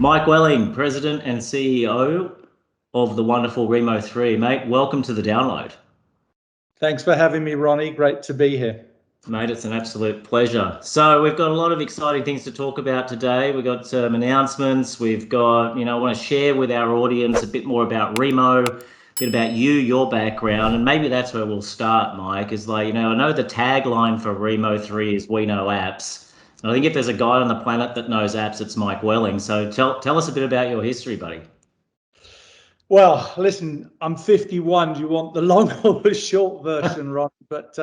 Mike Welling, President and CEO of the wonderful RIMO3. Mate, welcome to the download. Thanks for having me, Ronnie. Great to be here. Mate, it's an absolute pleasure. So we've got a lot of exciting things to talk about today. We've got some announcements. We've got, I want to share with our audience a bit more about RIMO, a bit about you, your background, and maybe that's where we'll start, Mike, is I know the tagline for RIMO3 is "We know apps." And I think if there's a guy on the planet that knows apps, it's Mike Welling. So tell us a bit about your history, buddy. Well, listen, I'm 51. Do you want the long or the short version, Ron? But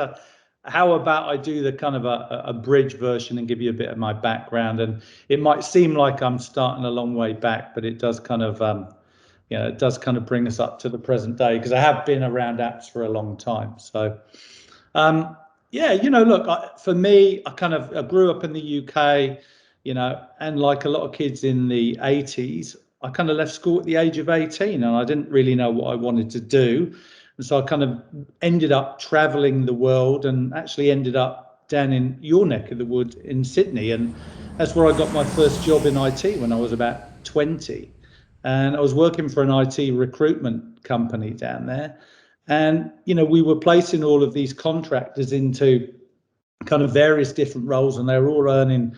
how about I do the kind of a bridge version and give you a bit of my background? And it might seem like I'm starting a long way back, but it does kind of, it does kind of bring us up to the present day, because I have been around apps for a long time. So, look, for me, I grew up in the UK, and like a lot of kids in the 80s, I kind of left school at the age of 18, and I didn't really know what I wanted to do. And so I kind of ended up traveling the world, and actually ended up down in your neck of the wood in Sydney. And that's where I got my first job in IT when I was about 20. And I was working for an IT recruitment company down there. And, we were placing all of these contractors into kind of various different roles, and they were all earning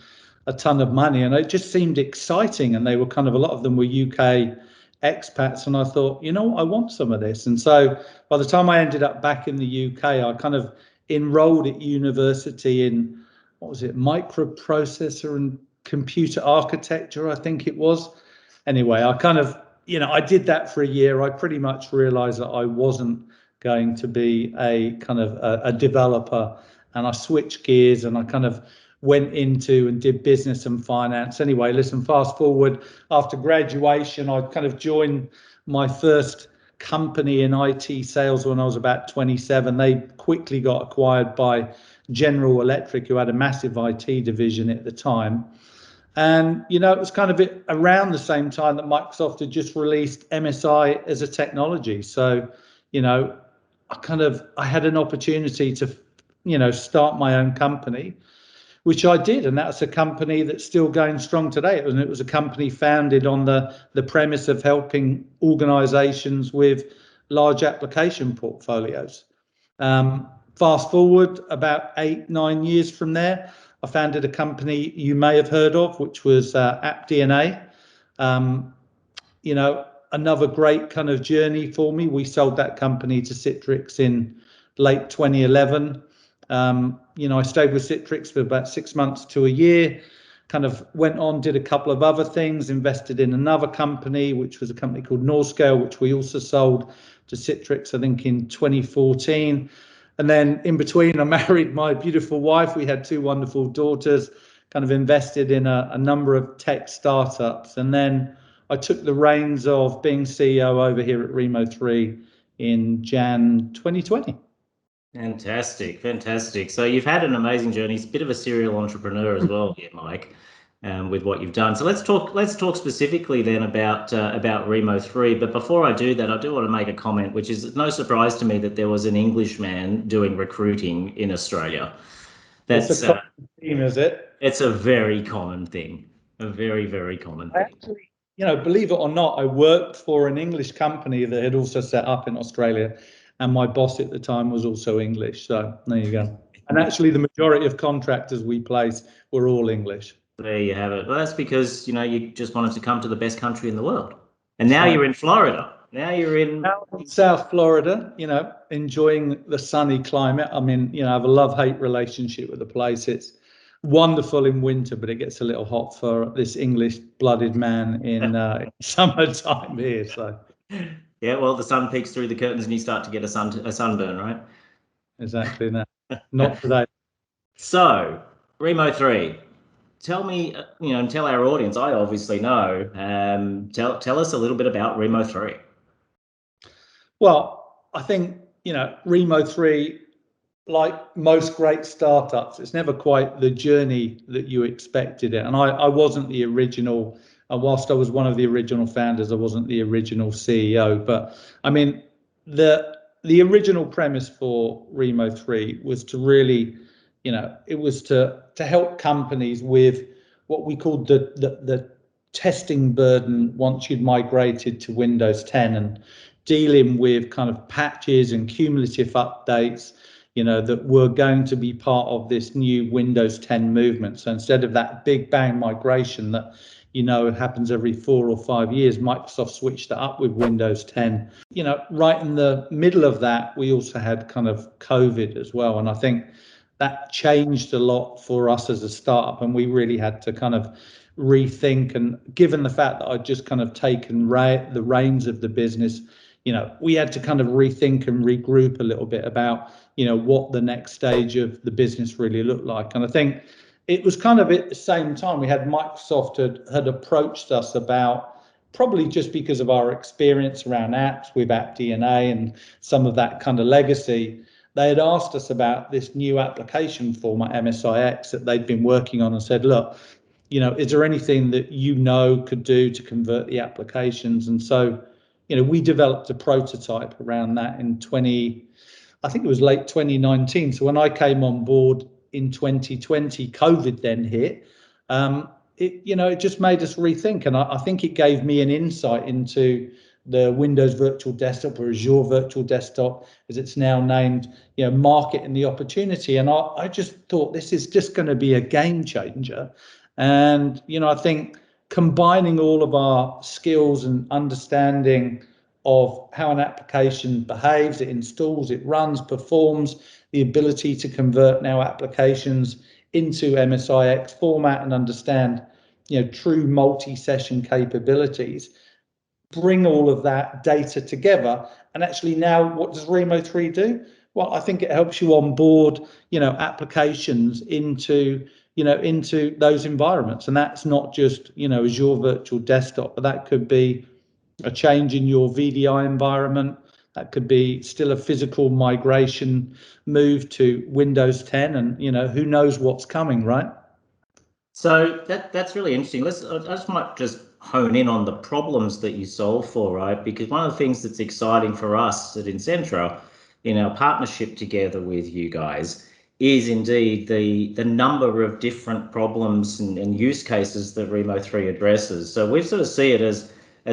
a ton of money, and it just seemed exciting. And they were a lot of them were UK expats, and I thought, I want some of this. And so by the time I ended up back in the UK, I kind of enrolled at university in, microprocessor and computer architecture, I think it was. Anyway, I kind of, I did that for a year. I pretty much realized that I wasn't going to be a kind of a developer, and I switched gears, and I kind of went into and did business and finance. Anyway, listen, fast forward, after graduation, I kind of joined my first company in IT sales when I was about 27. They quickly got acquired by General Electric, who had a massive IT division at the time. And, it was kind of around the same time that Microsoft had just released MSI as a technology. So, I had an opportunity to, start my own company, which I did, and that's a company that's still going strong today. It was a company founded on the premise of helping organizations with large application portfolios. Fast forward about 8-9 years from there, I founded a company you may have heard of, which was AppDNA. Another great kind of journey for me. We sold that company to Citrix in late 2011. I stayed with Citrix for about 6 months to a year, kind of went on, did a couple of other things, invested in another company, which was a company called Northscale, which we also sold to Citrix, I think in 2014. And then in between, I married my beautiful wife. We had 2 wonderful daughters, kind of invested in a number of tech startups. And then I took the reins of being CEO over here at RIMO3 in Jan 2020. Fantastic, fantastic. So you've had an amazing journey. It's a bit of a serial entrepreneur as well here, Mike, with what you've done. So let's talk specifically then about RIMO3. But before I do that, I do want to make a comment, which is no surprise to me that there was an Englishman doing recruiting in Australia. That's a common theme, is it? It's a very common thing, a very, very common thing. Actually, believe it or not, I worked for an English company that had also set up in Australia. And my boss at the time was also English. So there you go. And actually, the majority of contractors we placed were all English. There you have it. Well, that's because, you just wanted to come to the best country in the world. And now you're in Florida. Now in South Florida, enjoying the sunny climate. I mean, I have a love-hate relationship with the place. It's wonderful in winter, but it gets a little hot for this English-blooded man in summertime here. So. Yeah, well, the sun peeks through the curtains and you start to get a sunburn, right? Exactly that. Not today. So, RIMO3, tell me, and tell our audience, I obviously know, tell us a little bit about RIMO3. Well, I think, RIMO3, like most great startups, it's never quite the journey that you expected it. And I wasn't the original. And whilst I was one of the original founders, I wasn't the original CEO. But I mean, the original premise for RIMO3 was to really, it was to help companies with what we called the testing burden once you'd migrated to Windows 10 and dealing with kind of patches and cumulative updates, that were going to be part of this new Windows 10 movement. So instead of that big bang migration that, happens every 4 or 5 years, Microsoft switched it up with Windows 10. Right in the middle of that, we also had kind of COVID as well. And I think that changed a lot for us as a startup, and we really had to kind of rethink. And given the fact that I'd just kind of taken the reins of the business, we had to kind of rethink and regroup a little bit about, what the next stage of the business really looked like. And I think it was kind of at the same time we had Microsoft had approached us about, probably just because of our experience around apps with App DNA and some of that kind of legacy, they had asked us about this new application format, MSIX, that they'd been working on, and said, look, is there anything that could do to convert the applications? And so, we developed a prototype around that in I think it was late 2019. So when I came on board in 2020, COVID then hit. It just made us rethink, and I think it gave me an insight into the Windows Virtual Desktop, or Azure Virtual Desktop, as it's now named, market and the opportunity. And I just thought this is just going to be a game changer. And, I think combining all of our skills and understanding of how an application behaves, it installs, it runs, performs, the ability to convert now applications into MSIX format and understand, true multi-session capabilities, bring all of that data together. And actually now, what does RIMO3 do? Well, I think it helps you onboard, applications into those environments. And that's not just, Azure Virtual Desktop, but that could be a change in your VDI environment. That could be still a physical migration move to Windows 10, and who knows what's coming, right? So that's really interesting. I just might just hone in on the problems that you solve for, right? Because one of the things that's exciting for us at Insentra, in our partnership together with you guys, is indeed the number of different problems and use cases that RIMO3 addresses. So we sort of see it as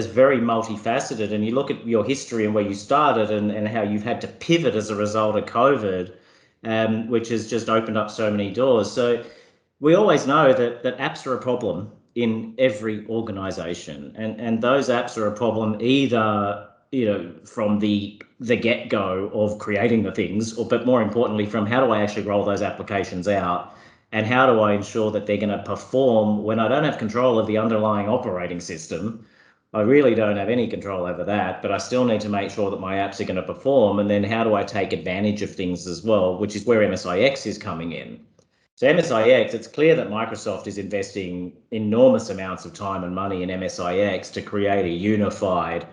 very multifaceted. And you look at your history and where you started and how you've had to pivot as a result of COVID, which has just opened up so many doors. So we always know that apps are a problem in every organization, and those apps are a problem either from the get-go of creating the things, but more importantly from how do I actually roll those applications out, and how do I ensure that they're going to perform when I don't have control of the underlying operating system. I really don't have any control over that, but I still need to make sure that my apps are going to perform. And then how do I take advantage of things as well, which is where MSIX is coming in. So MSIX, it's clear that Microsoft is investing enormous amounts of time and money in MSIX to create a unified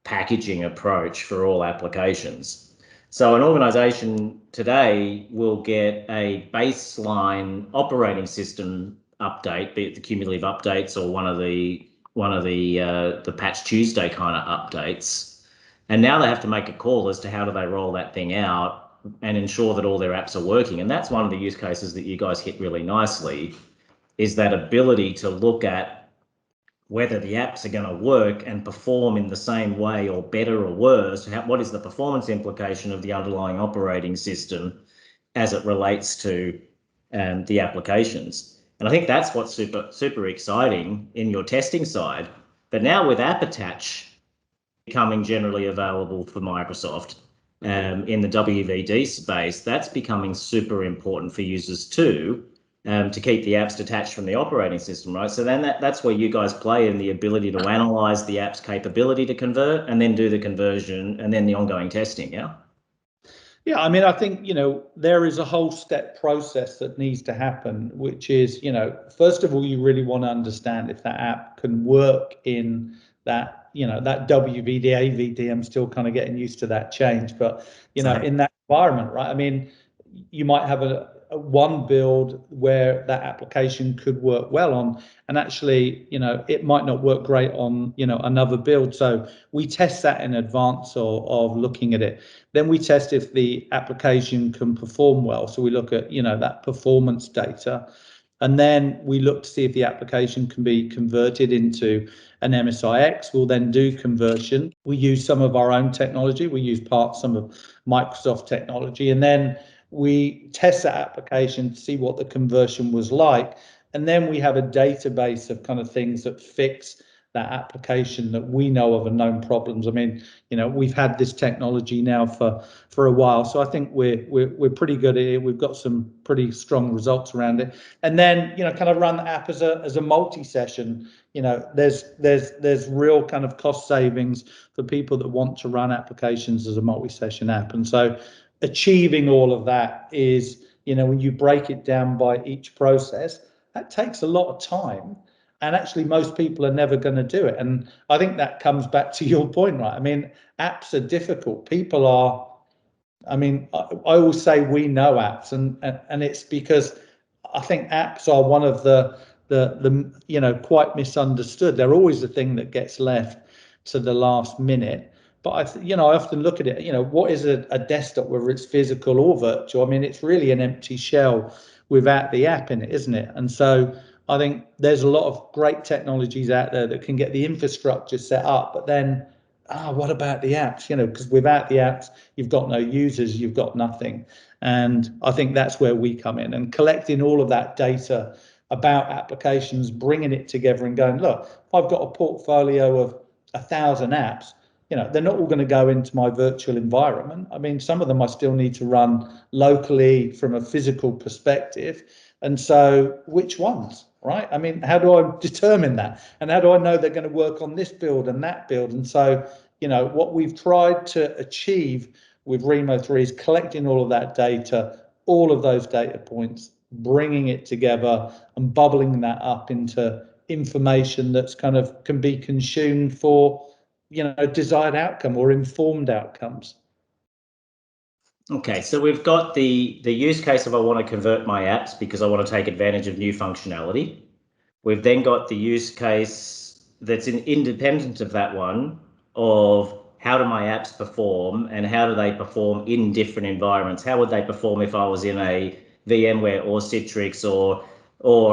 packaging approach for all applications. So an organization today will get a baseline operating system update, be it the cumulative updates or one of the Patch Tuesday kind of updates. And now they have to make a call as to how do they roll that thing out and ensure that all their apps are working. And that's one of the use cases that you guys hit really nicely, is that ability to look at whether the apps are going to work and perform in the same way or better or worse. What is the performance implication of the underlying operating system as it relates to the applications? And I think that's what's super exciting in your testing side. But now with App Attach becoming generally available for Microsoft in the WVD space, that's becoming super important for users too, to keep the apps detached from the operating system, right? So then that's where you guys play in the ability to analyze the app's capability to convert and then do the conversion and then the ongoing testing, yeah? Yeah, I mean, I think, there is a whole step process that needs to happen, which is, first of all, you really want to understand if that app can work in that, that WVDA, VD. I'm still kind of getting used to that change, but, in that environment, right? I mean, you might have a one build where that application could work well on, and actually, it might not work great on, another build. So we test that in advance of looking at it. Then we test if the application can perform well. So we look at, that performance data. And then we look to see if the application can be converted into an MSIX. We'll then do conversion. We use some of our own technology. We use some of Microsoft technology. And then we test that application to see what the conversion was like. And then we have a database of kind of things that fix that application that we know of and known problems. I mean, we've had this technology now for a while, so I think we're pretty good at it. We've got some pretty strong results around it. And then kind of run the app as a multi-session. There's real kind of cost savings for people that want to run applications as a multi-session app. And so achieving all of that is, when you break it down by each process, that takes a lot of time. And actually, most people are never going to do it. And I think that comes back to your point, right? I mean, apps are difficult. People are, I always say we know apps, and it's because I think apps are one of the quite misunderstood. They're always the thing that gets left to the last minute. But I often look at it, what is a desktop, whether it's physical or virtual? I mean, it's really an empty shell without the app in it, isn't it? And so I think there's a lot of great technologies out there that can get the infrastructure set up, but then, what about the apps? Because without the apps, you've got no users, you've got nothing. And I think that's where we come in, and collecting all of that data about applications, bringing it together and going, look, if I've got a portfolio of 1,000 apps, they're not all going to go into my virtual environment. I mean, some of them I still need to run locally from a physical perspective. And so which ones, right? I mean, how do I determine that? And how do I know they're going to work on this build and that build? And so, what we've tried to achieve with RIMO3 is collecting all of that data, all of those data points, bringing it together and bubbling that up into information that's kind of can be consumed for, desired outcome or informed outcomes. Okay, so we've got the use case of I want to convert my apps because I want to take advantage of new functionality. We've then got the use case that's independent of that one of how do my apps perform and how do they perform in different environments? How would they perform if I was in a VMware or Citrix or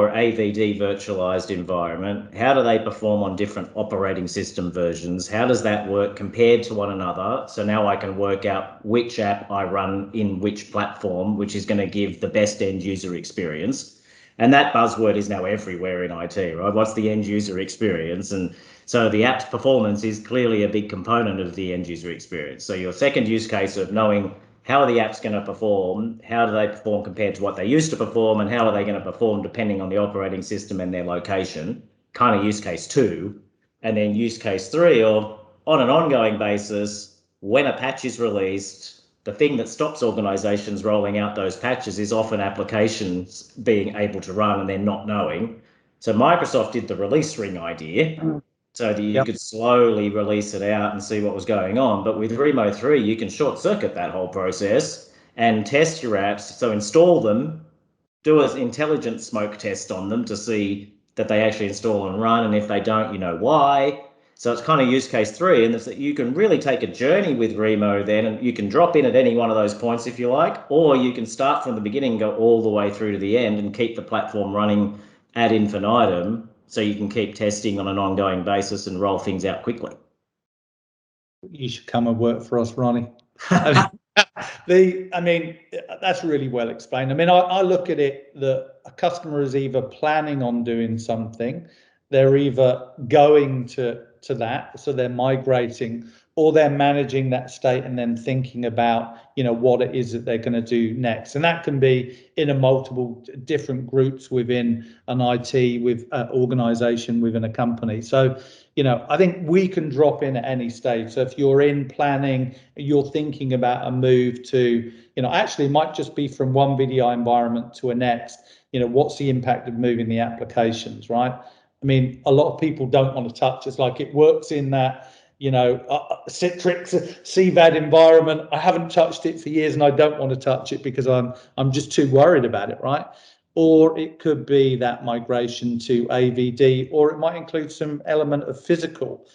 AVD virtualized environment? How do they perform on different operating system versions? How does that work compared to one another? So now I can work out which app I run in which platform, which is going to give the best end user experience. And that buzzword is now everywhere in IT, right? What's the end user experience? And so the app's performance is clearly a big component of the end user experience. So your second use case of knowing how are the apps going to perform, how do they perform compared to what they used to perform, and how are they going to perform depending on the operating system and their location, kind of use case 2. And then use case 3 of on an ongoing basis, when a patch is released, the thing that stops organizations rolling out those patches is often applications being able to run and they're not knowing. So Microsoft did the release ring idea so that you could slowly release it out and see what was going on. But with RIMO3, you can short circuit that whole process and test your apps. So install them, do an intelligent smoke test on them to see that they actually install and run. And if they don't, you know why. So it's kind of use case 3, and it's that you can really take a journey with Remo then, and you can drop in at any one of those points if you like, or you can start from the beginning, go all the way through to the end and keep the platform running ad infinitum so you can keep testing on an ongoing basis and roll things out quickly. You should come and work for us, Ronnie. I mean, that's really well explained. I mean, I look at it that a customer is either planning on doing something, they're either going to that, so they're migrating, or they're managing that state and then thinking about, what it is that they're going to do next. And that can be in a multiple different groups within an IT, with an organization, within a company. So, I think we can drop in at any stage. So if you're in planning, you're thinking about a move to, actually it might just be from one VDI environment to a next, what's the impact of moving the applications, right? I mean, a lot of people don't want to touch. It's like it works in that, Citrix CVAD environment. I haven't touched it for years and I don't want to touch it because I'm just too worried about it, right? Or it could be that migration to AVD, or it might include some element of physical.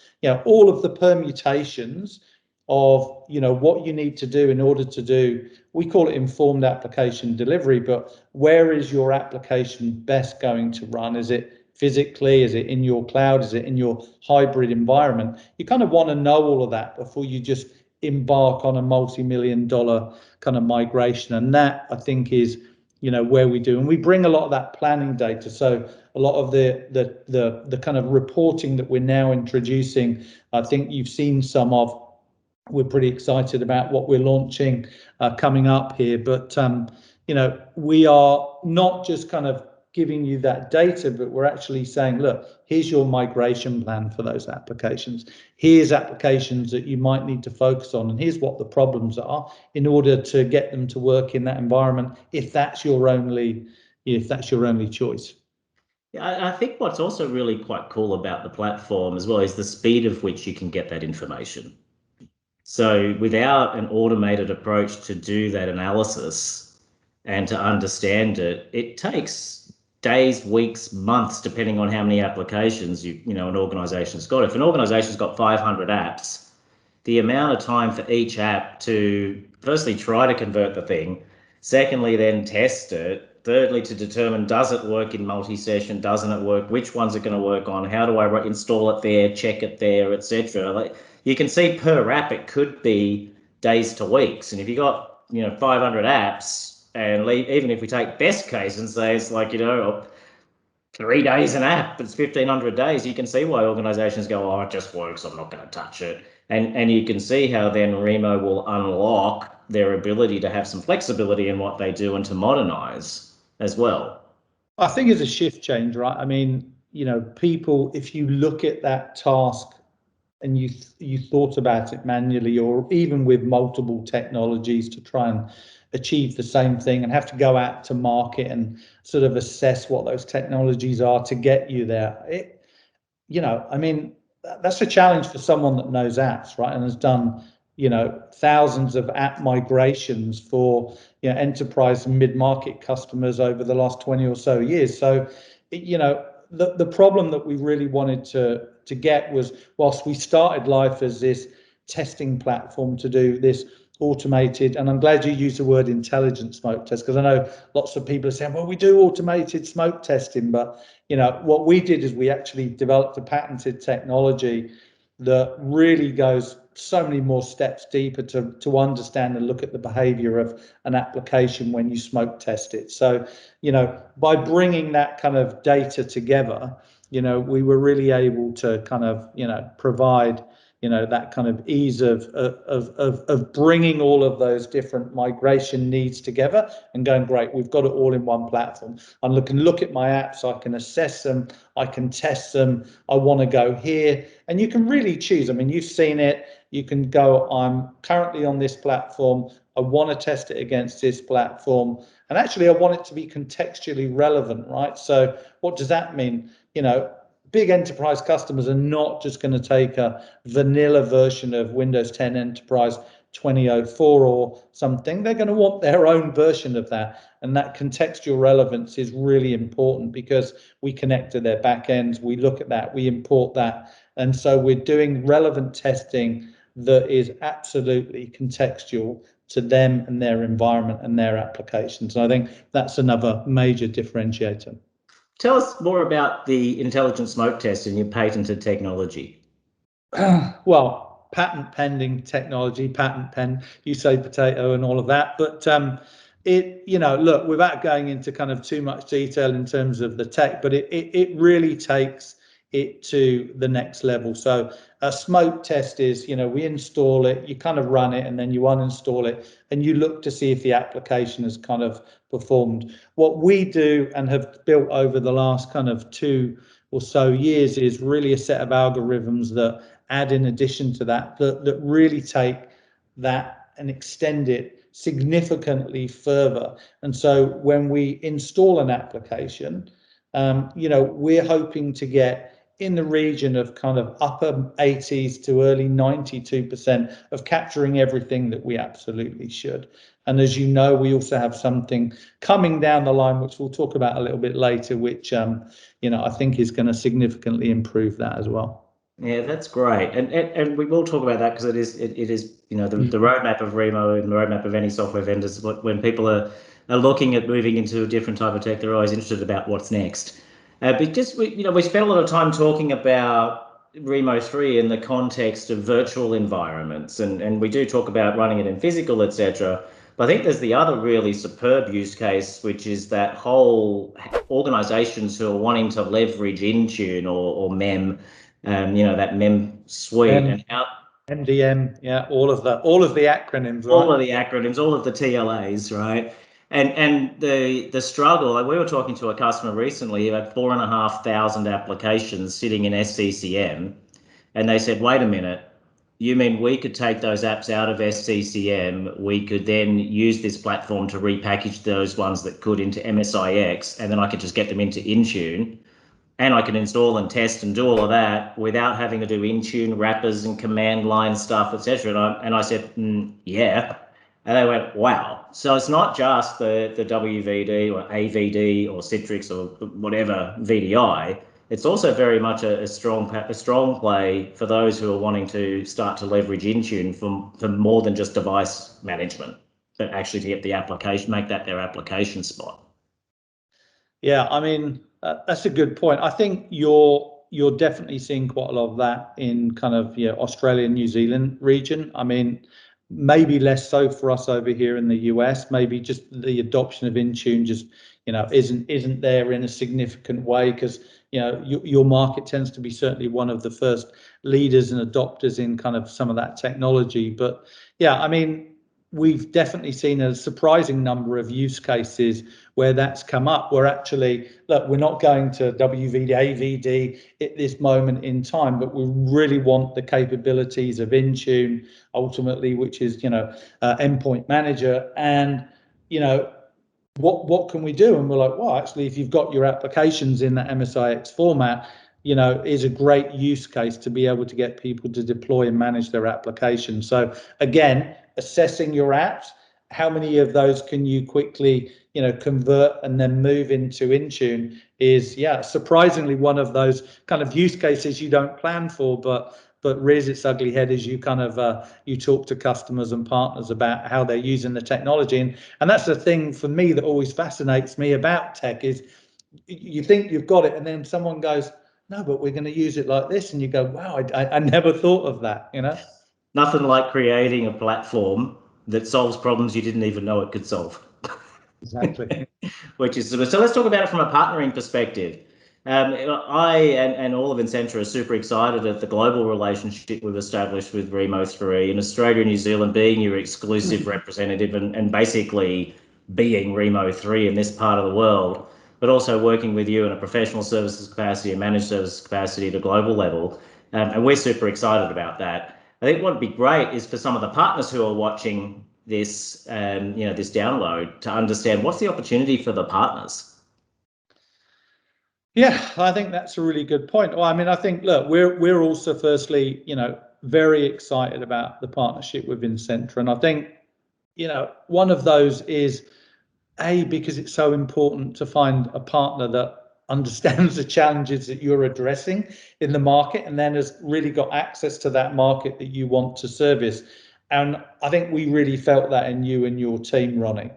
All of the permutations of, you know, what you need to do in order to do, we call it informed application delivery, but where is your application best going to run? Is it physically? Is it in your cloud? Is it in your hybrid environment? You kind of want to know all of that before you just embark on a multi-million-dollar kind of migration. And that, I think, is, you know, where we do. And we bring a lot of that planning data. So a lot of the kind of reporting that we're now introducing, I think you've seen some of. We're pretty excited about what we're launching coming up here, but you know, we are not just kind of giving you that data, but we're actually saying, look, here's your migration plan for those applications. Here's applications that you might need to focus on, and here's what the problems are in order to get them to work in that environment, if that's your only choice. Yeah, I think what's also really quite cool about the platform as well is the speed of which you can get that information. So without an automated approach to do that analysis and to understand it, it takes days, weeks, months, depending on how many applications you know an organization's got. If an organization's got 500 apps, the amount of time for each app to firstly try to convert the thing, secondly then test it, thirdly to determine does it work in multi-session, doesn't it work, which ones are going to work on, how do I install it there, check it there, etc. Like, you can see per app it could be days to weeks, and if you got 500 apps, and even if we take best case and say it's like 3 days an app, it's 1,500 days, you can see why organizations go, oh, it just works, I'm not going to touch it. And you can see how then RIMO will unlock their ability to have some flexibility in what they do and to modernize as well. I think it's a shift change, right? I mean, you know, people, if you look at that task and you thought about it manually, or even with multiple technologies to try and achieve the same thing, and have to go out to market and sort of assess what those technologies are to get you there. I mean, that's a challenge for someone that knows apps, right? And has done, thousands of app migrations for, enterprise and mid-market customers over the last 20 or so years. So, the problem that we really wanted to get was, whilst we started life as this testing platform to do this automated, and I'm glad you used the word intelligent smoke test, because I know lots of people are saying, well, we do automated smoke testing, but what we did is we actually developed a patented technology that really goes so many more steps deeper to understand and look at the behavior of an application when you smoke test it. So, by bringing that kind of data together, we were really able to kind of, provide that kind of ease of bringing all of those different migration needs together and going, great, we've got it all in one platform. I can look at my apps, I can assess them, I can test them, I want to go here. And you can really choose. I mean, you've seen it. You can go, I'm currently on this platform, I want to test it against this platform. And actually, I want it to be contextually relevant, right? So what does that mean? Big enterprise customers are not just going to take a vanilla version of Windows 10 Enterprise 2004 or something. They're going to want their own version of that. And that contextual relevance is really important, because we connect to their backends, we look at that, we import that. And so we're doing relevant testing that is absolutely contextual to them and their environment and their applications. And I think that's another major differentiator. Tell us more about the intelligent smoke test and your patented technology. Well, patent pending technology, patent pen, you say potato and all of that. But look, without going into kind of too much detail in terms of the tech, but it really takes it to the next level. So a smoke test is, we install it, you kind of run it, and then you uninstall it, and you look to see if the application has kind of performed. What we do and have built over the last kind of 2 or so years is really a set of algorithms that add in addition to that really take that and extend it significantly further. And so when we install an application, we're hoping to get in the region of kind of upper 80s to early 92% of capturing everything that we absolutely should. And as you know, we also have something coming down the line, which we'll talk about a little bit later, which I think is going to significantly improve that as well. Yeah, that's great, and we will talk about that because it is the roadmap of Remo and the roadmap of any software vendors. When people are looking at moving into a different type of tech, they're always interested about what's next. But just we spent a lot of time talking about Remo 3 in the context of virtual environments, and we do talk about running it in physical, etc. But I think there's the other really superb use case, which is that whole organizations who are wanting to leverage Intune or MEM, that MEM suite, and how MDM, yeah, all of the acronyms, right? all of the acronyms, all of the TLAs, right? And the struggle. Like we were talking to a customer recently who had 4,500 applications sitting in SCCM, and they said, "Wait a minute, you mean we could take those apps out of SCCM? We could then use this platform to repackage those ones that could into MSIX, and then I could just get them into Intune." And I can install and test and do all of that without having to do Intune wrappers and command line stuff, etc. And I said, yeah. And they went, wow. So it's not just the WVD or AVD or Citrix or whatever VDI. It's also very much a strong play for those who are wanting to start to leverage Intune for more than just device management, but actually to get the application, make that their application spot. Yeah, I mean, that's a good point. I think you're definitely seeing quite a lot of that in kind of Australia, New Zealand region. I mean, maybe less so for us over here in the US. Maybe just the adoption of Intune just isn't there in a significant way because your market tends to be certainly one of the first leaders and adopters in kind of some of that technology. But yeah, I mean, we've definitely seen a surprising number of use cases where that's come up, where actually, look, we're not going to WVD, AVD at this moment in time, but we really want the capabilities of Intune ultimately, which is, endpoint manager. And, what can we do? And we're like, well, actually, if you've got your applications in that MSIX format, is a great use case to be able to get people to deploy and manage their applications. So again, assessing your apps, how many of those can you quickly, convert and then move into Intune is, surprisingly one of those kind of use cases you don't plan for, but rears its ugly head as you kind of you talk to customers and partners about how they're using the technology. And that's the thing for me that always fascinates me about tech is you think you've got it and then someone goes, no, but we're going to use it like this. And you go, wow, I never thought of that, Nothing like creating a platform that solves problems you didn't even know it could solve. Exactly. Which is so. Let's talk about it from a partnering perspective. I and all of Insentra are super excited at the global relationship we've established with Remo3 in Australia and New Zealand, being your exclusive representative and basically being Remo3 in this part of the world, but also working with you in a professional services capacity and managed services capacity at a global level. And we're super excited about that. I think what would be great is for some of the partners who are watching this, this download to understand what's the opportunity for the partners. Yeah, I think that's a really good point. Well, I mean, I think, look, we're also firstly, very excited about the partnership with Insentra. And I think, one of those is because it's so important to find a partner that understands the challenges that you're addressing in the market and then has really got access to that market that you want to service. And I think we really felt that in you and your team, Ronnie.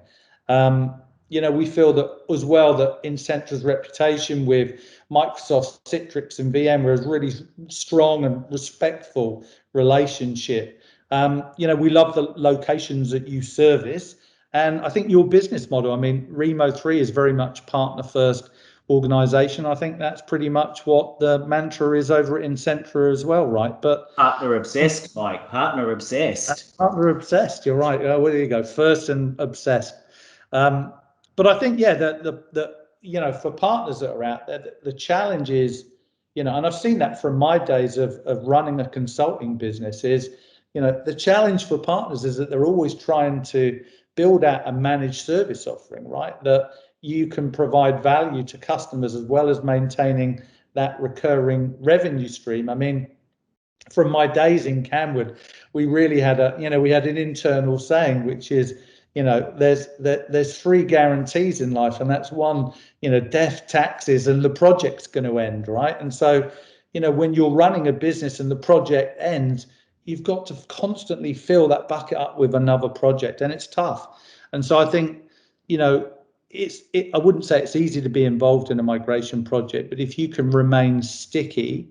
We feel that as well that Insentra's reputation with Microsoft, Citrix, and VMware is really strong and respectful relationship. We love the locations that you service. And I think your business model, I mean, Remo3 is very much partner first organization. I think that's pretty much what the mantra is over at Insentra as well, right? But partner obsessed, Mike, partner obsessed. Partner obsessed, you're right. Well, there you go, first and obsessed. But I think, for partners that are out there, the challenge is, and I've seen that from my days of running a consulting business is, the challenge for partners is that they're always trying to build out a managed service offering, right? That you can provide value to customers as well as maintaining that recurring revenue stream. I mean, from my days in Camwood, we really had an internal saying, which is, there's three guarantees in life, and that's one, death, taxes, and the project's going to end, right? And so, when you're running a business and the project ends, you've got to constantly fill that bucket up with another project, and it's tough. And so I think, I wouldn't say it's easy to be involved in a migration project, but if you can remain sticky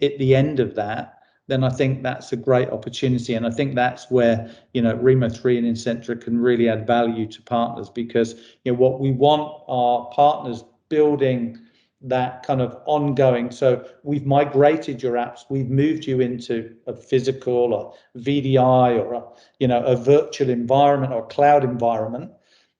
at the end of that, then I think that's a great opportunity. And I think that's where, RIMO3 and Insentra can really add value to partners, because, what we want are partners building that kind of ongoing. So we've migrated your apps, we've moved you into a physical or VDI or a virtual environment or cloud environment.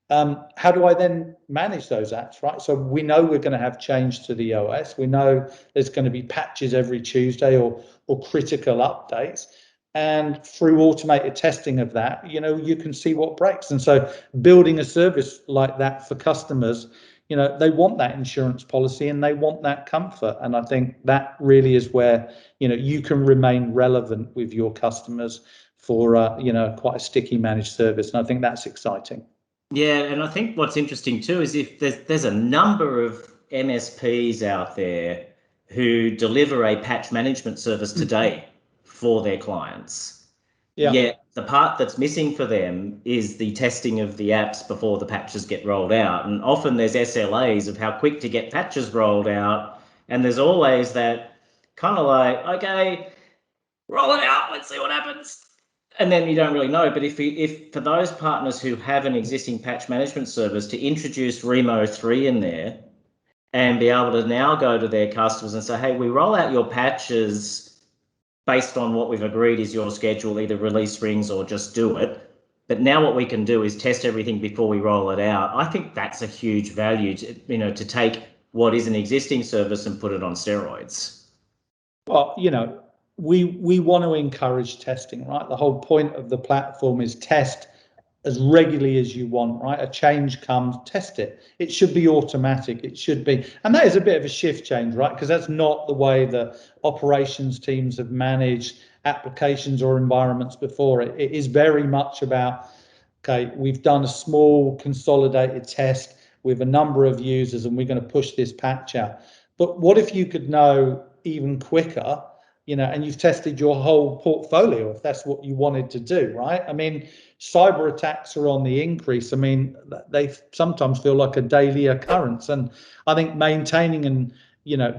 How do I then manage those apps, right? So we know we're going to have change to the OS. We know there's going to be patches every Tuesday or critical updates. And through automated testing of that, you can see what breaks. And so building a service like that for customers, they want that insurance policy and they want that comfort. And I think that really is where, you can remain relevant with your customers for, quite a sticky managed service. And I think that's exciting. Yeah, and I think what's interesting too is if there's a number of MSPs out there who deliver a patch management service today for their clients. Yeah. Yet the part that's missing for them is the testing of the apps before the patches get rolled out. And often there's SLAs of how quick to get patches rolled out. And there's always that kind of like, okay, roll it out, let's see what happens. And then you don't really know. But if for those partners who have an existing patch management service, to introduce RIMO3 in there and be able to now go to their customers and say, hey, we roll out your patches based on what we've agreed is your schedule, either release rings or just do it. But now what we can do is test everything before we roll it out. I think that's a huge value to take what is an existing service and put it on steroids. Well, we want to encourage testing, right? The whole point of the platform is test as regularly as you want, right? A change comes, test it. It should be automatic. It should be, and that is a bit of a shift change, right? Because that's not the way the operations teams have managed applications or environments before. It is very much about, okay, we've done a small consolidated test with a number of users and we're going to push this patch out. But what if you could know even quicker, and you've tested your whole portfolio, if that's what you wanted to do, right? I mean, cyber attacks are on the increase. I mean, they sometimes feel like a daily occurrence. And I think maintaining and,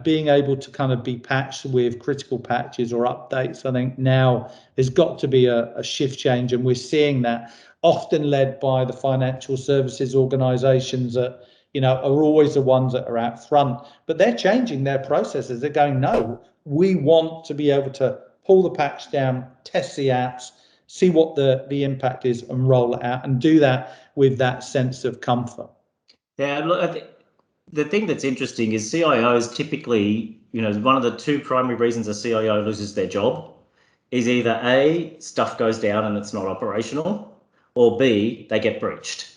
being able to kind of be patched with critical patches or updates, I think now has got to be a shift change. And we're seeing that often led by the financial services organizations that, are always the ones that are out front, but they're changing their processes. They're going, no, we want to be able to pull the patch down, test the apps, see what the impact is and roll it out, and do that with that sense of comfort. Yeah, look, I think the thing that's interesting is CIOs typically, one of the two primary reasons a CIO loses their job is either A, stuff goes down and it's not operational, or B, they get breached.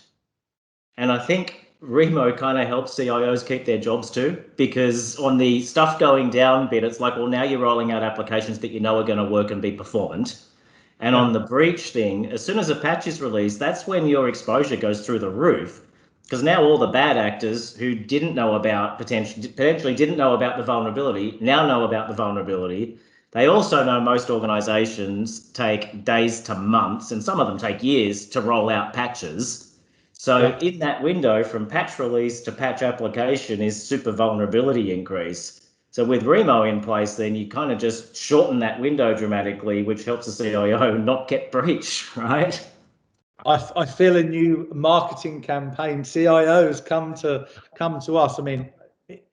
And I think RIMO kind of helps CIOs keep their jobs too, because on the stuff going down bit, it's like, well, now you're rolling out applications that are going to work and be performant. And on the breach thing, as soon as a patch is released, that's when your exposure goes through the roof, because now all the bad actors who didn't know about potentially didn't know about the vulnerability now know about the vulnerability. They also know most organizations take days to months, and some of them take years to roll out patches. So in that window from patch release to patch application is super vulnerability increase. So with RIMO in place, then you kind of just shorten that window dramatically, which helps the CIO not get breached, right? I feel a new marketing campaign. CIOs come to us. I mean,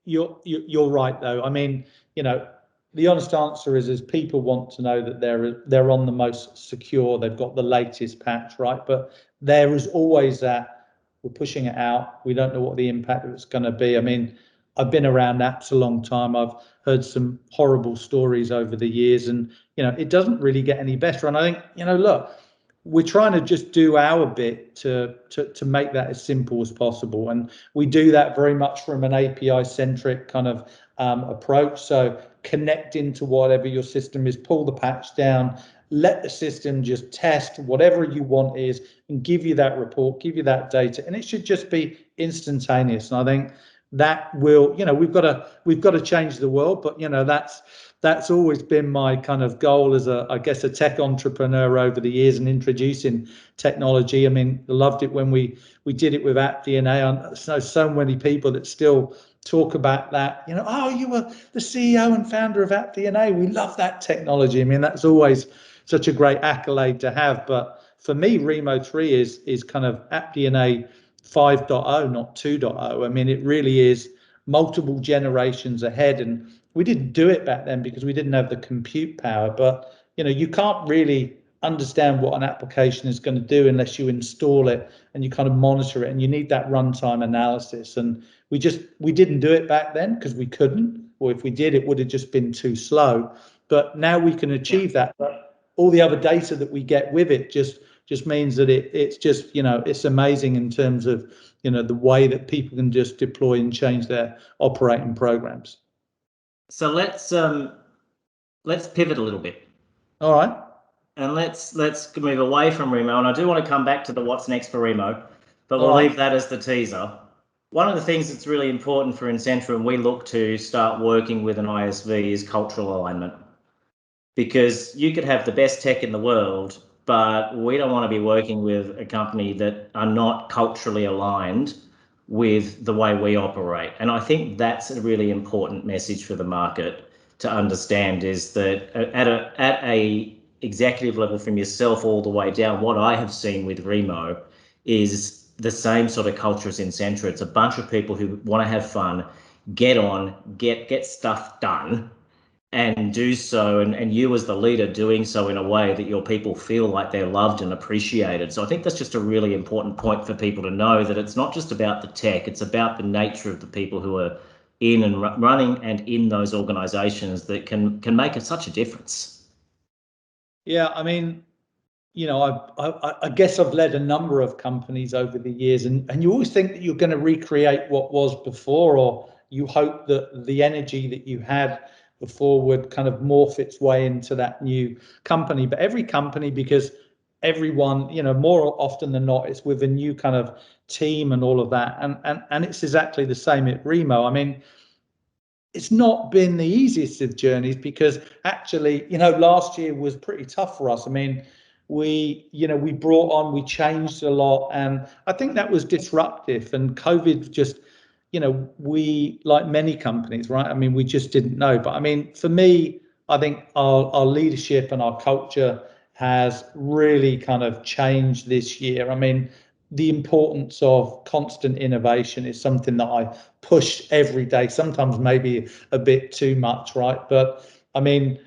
you're right though. I mean, the honest answer is people want to know that they're on the most secure. They've got the latest patch, right? But there is always that we're pushing it out. We don't know what the impact of it's going to be. I mean, I've been around apps a long time. I've heard some horrible stories over the years, and it doesn't really get any better. And I think, look, we're trying to just do our bit to make that as simple as possible, and we do that very much from an API centric kind of approach. So connect into whatever your system is, pull the patch down, let the system just test whatever you want is, and give you that report, give you that data, and it should just be instantaneous. And I think that will, we've got to change the world. But that's always been my kind of goal as I guess a tech entrepreneur over the years and introducing technology. I mean, I loved it when we did it with App DNA. I know so many people that still talk about that, oh, you were the CEO and founder of App DNA. We love that technology. I mean, that's always such a great accolade to have. But for me, RIMO3 is kind of App DNA 5.0, not 2.0. I mean, it really is multiple generations ahead. And we didn't do it back then because we didn't have the compute power. But, you can't really understand what an application is going to do unless you install it and you kind of monitor it, and you need that runtime analysis. And we didn't do it back then because we couldn't, or if we did, it would have just been too slow. But now we can achieve that. But all the other data that we get with it just means that it's just, it's amazing in terms of, the way that people can just deploy and change their operating programs. So let's pivot a little bit. All right. And let's move away from RIMO. And I do want to come back to the what's next for RIMO, but we'll leave that as the teaser. One of the things that's really important for Insentra, and we look to start working with an ISV, is cultural alignment. Because you could have the best tech in the world, but we don't want to be working with a company that are not culturally aligned with the way we operate. And I think that's a really important message for the market to understand, is that at a executive level from yourself all the way down, what I have seen with RIMO is the same sort of culture as Insentra. It's a bunch of people who want to have fun, get on, get stuff done, and do so, and you as the leader doing so in a way that your people feel like they're loved and appreciated. So I think that's just a really important point for people to know, that it's not just about the tech, it's about the nature of the people who are in and running and in those organizations that can make such a difference. Yeah, I mean, I guess I've led a number of companies over the years, and you always think that you're going to recreate what was before, or you hope that the energy that you had before would kind of morph its way into that new company. But every company, because everyone, more often than not, it's with a new kind of team and all of that. And it's exactly the same at RIMO. I mean, it's not been the easiest of journeys, because actually, last year was pretty tough for us. I mean, we changed a lot, and I think that was disruptive. And COVID just, we, like many companies, right? I mean, we just didn't know. But I mean, for me, I think our leadership and our culture has really kind of changed this year. I mean, the importance of constant innovation is something that I push every day, sometimes maybe a bit too much, right? But I mean,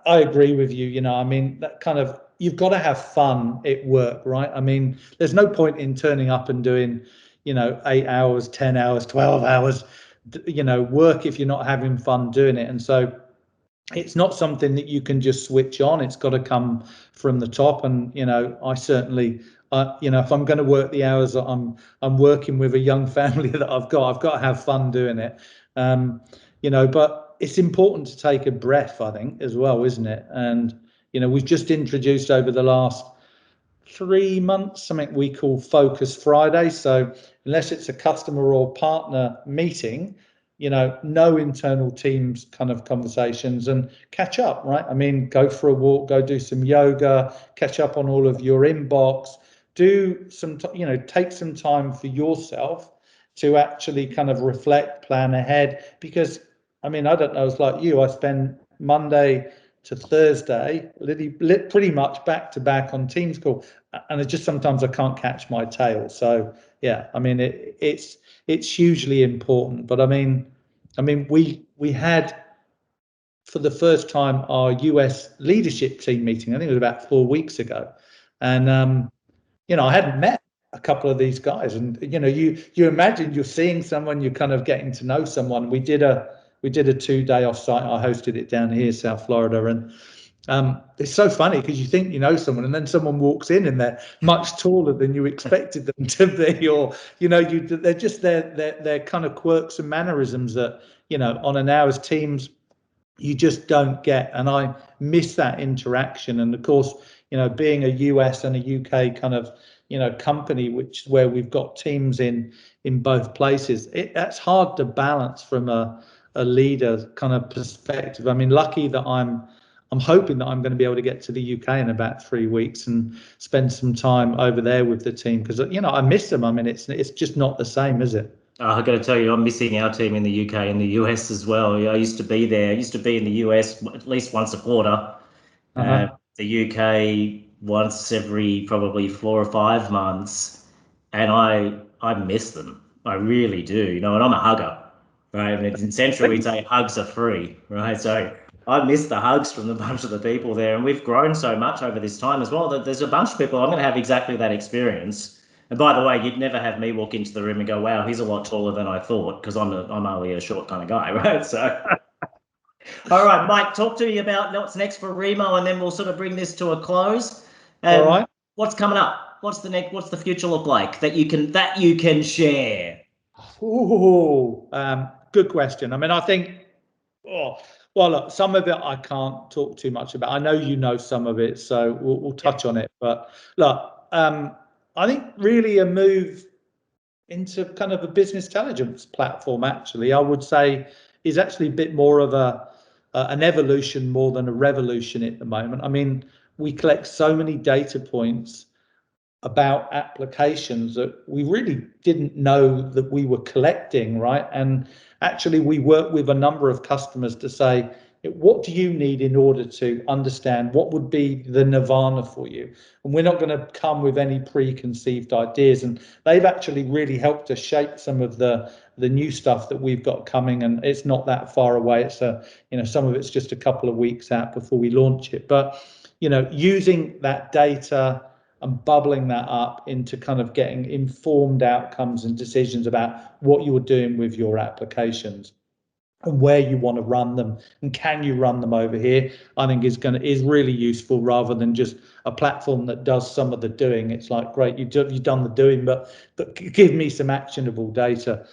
I agree with you, I mean, that kind of, you've got to have fun at work, right? I mean, there's no point in turning up and doing, 8 hours, 10 hours, 12 hours, work if you're not having fun doing it. And so it's not something that you can just switch on. It's got to come from the top. And, I certainly, if I'm going to work the hours that I'm working with a young family that I've got to have fun doing it. But it's important to take a breath, I think, as well, isn't it? And, we've just introduced over the last 3 months something we call Focus Friday. So unless it's a customer or partner meeting, no internal teams kind of conversations, and catch up, right? I mean, go for a walk, go do some yoga, catch up on all of your inbox, do some, take some time for yourself to actually kind of reflect, plan ahead. Because, I mean, I don't know, it's like you, I spend Monday to Thursday, pretty much back to back on Teams call, and it's just sometimes I can't catch my tail. So yeah, I mean, it's hugely important. But I mean, we had, for the first time, our US leadership team meeting. I think it was about 4 weeks ago, and I hadn't met a couple of these guys, and you imagine you're seeing someone, you're kind of getting to know someone. We did a 2-day offsite. I hosted it down here, South Florida, and it's so funny because you think you know someone, and then someone walks in and they're much taller than you expected them to be, or they're just their kind of quirks and mannerisms that on an hour's Teams you just don't get. And I miss that interaction. And of course, being a US and a UK kind of company where we've got teams in both places. That's hard to balance from a leader kind of perspective. I mean, lucky that I'm hoping that I'm going to be able to get to the UK in about 3 weeks and spend some time over there with the team, because I miss them. I mean, it's just not the same, is it? I've got to tell you, I'm missing our team in the UK and the US as well. I used to be there. I used to be in the US at least once a quarter. The UK once every probably 4 or 5 months, and I miss them. I really do. And I'm a hugger, right? And in Insentra, we'd say hugs are free, right? So I miss the hugs from the bunch of the people there, and we've grown so much over this time as well that there's a bunch of people. I'm going to have exactly that experience. And by the way, you'd never have me walk into the room and go, "Wow, he's a lot taller than I thought," because I'm only a short kind of guy, right? So. All right, Mike, talk to me about what's next for RIMO, and then we'll sort of bring this to a close. All right. What's coming up? What's the future look like that you can share? Ooh, good question. I mean, I think, well, look, some of it I can't talk too much about. I know you know some of it, so we'll touch on it. But look, I think really a move into kind of a business intelligence platform, actually, I would say, is actually a bit more of an evolution more than a revolution at the moment. I mean, we collect so many data points about applications that we really didn't know that we were collecting, right? And actually, we work with a number of customers to say, what do you need in order to understand what would be the nirvana for you? And we're not going to come with any preconceived ideas. And they've actually really helped us shape some of the new stuff that we've got coming. And it's not that far away. It's some of it's just a couple of weeks out before we launch it. But using that data and bubbling that up into kind of getting informed outcomes and decisions about what you're doing with your applications and where you want to run them and can you run them over here, I think is really useful, rather than just a platform that does some of the doing. It's like, great, you've done the doing, but give me some actionable data.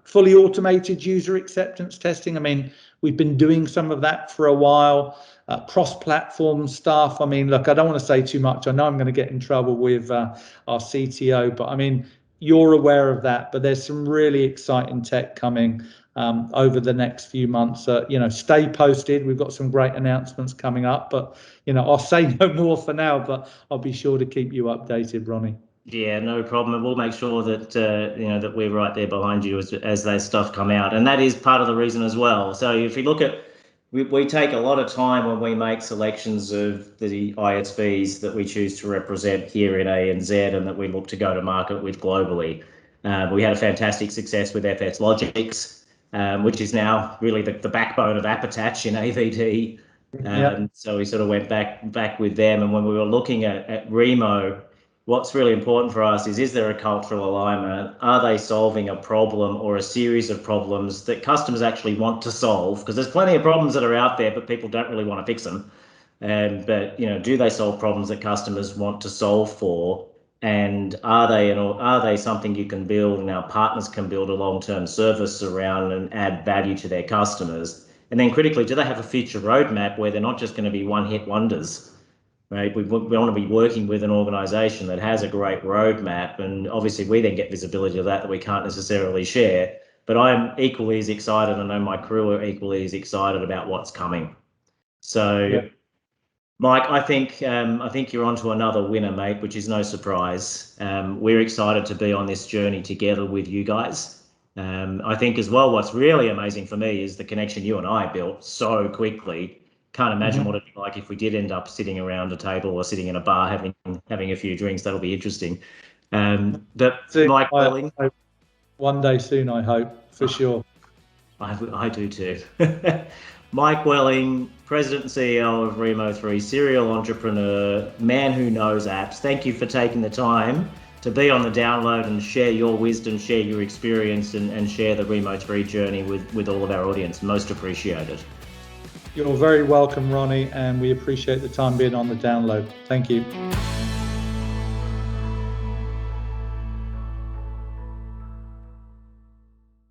Fully automated user acceptance testing. I mean, we've been doing some of that for a while. Cross-platform stuff. I mean, look, I don't want to say too much. I know I'm going to get in trouble with our CTO, but I mean, you're aware of that. But there's some really exciting tech coming over the next few months. Stay posted. We've got some great announcements coming up, but I'll say no more for now, but I'll be sure to keep you updated, Ronnie. Yeah, no problem. And we'll make sure that that we're right there behind you as that stuff come out. And that is part of the reason as well. So if you look at, we take a lot of time when we make selections of the ISVs that we choose to represent here in ANZ and that we look to go to market with globally. We had a fantastic success with FS Logics, which is now really the backbone of Appatach in AVD. So we sort of went back with them. And when we were looking at RIMO, what's really important for us is there a cultural alignment? Are they solving a problem or a series of problems that customers actually want to solve? Because there's plenty of problems that are out there, but people don't really want to fix them. But do they solve problems that customers want to solve for? And are they something you can build and our partners can build a long-term service around and add value to their customers? And then critically, do they have a future roadmap where they're not just going to be one-hit wonders? Right, we want to be working with an organisation that has a great roadmap, and obviously we then get visibility of that we can't necessarily share. But I'm equally as excited, and I know my crew are equally as excited about what's coming. So, Mike, I think you're onto another winner, mate, which is no surprise. We're excited to be on this journey together with you guys. I think as well, what's really amazing for me is the connection you and I built so quickly. Can't imagine what it'd be like if we did end up sitting around a table or sitting in a bar having a few drinks. That'll be interesting. But Mike Welling, one day soon, I hope, for sure. I do too. Mike Welling, President and CEO of RIMO3, serial entrepreneur, man who knows apps. Thank you for taking the time to be on the download and share your wisdom, share your experience, and share the RIMO3 journey with all of our audience. Most appreciated. You're very welcome, Ronnie, and we appreciate the time being on the download. Thank you.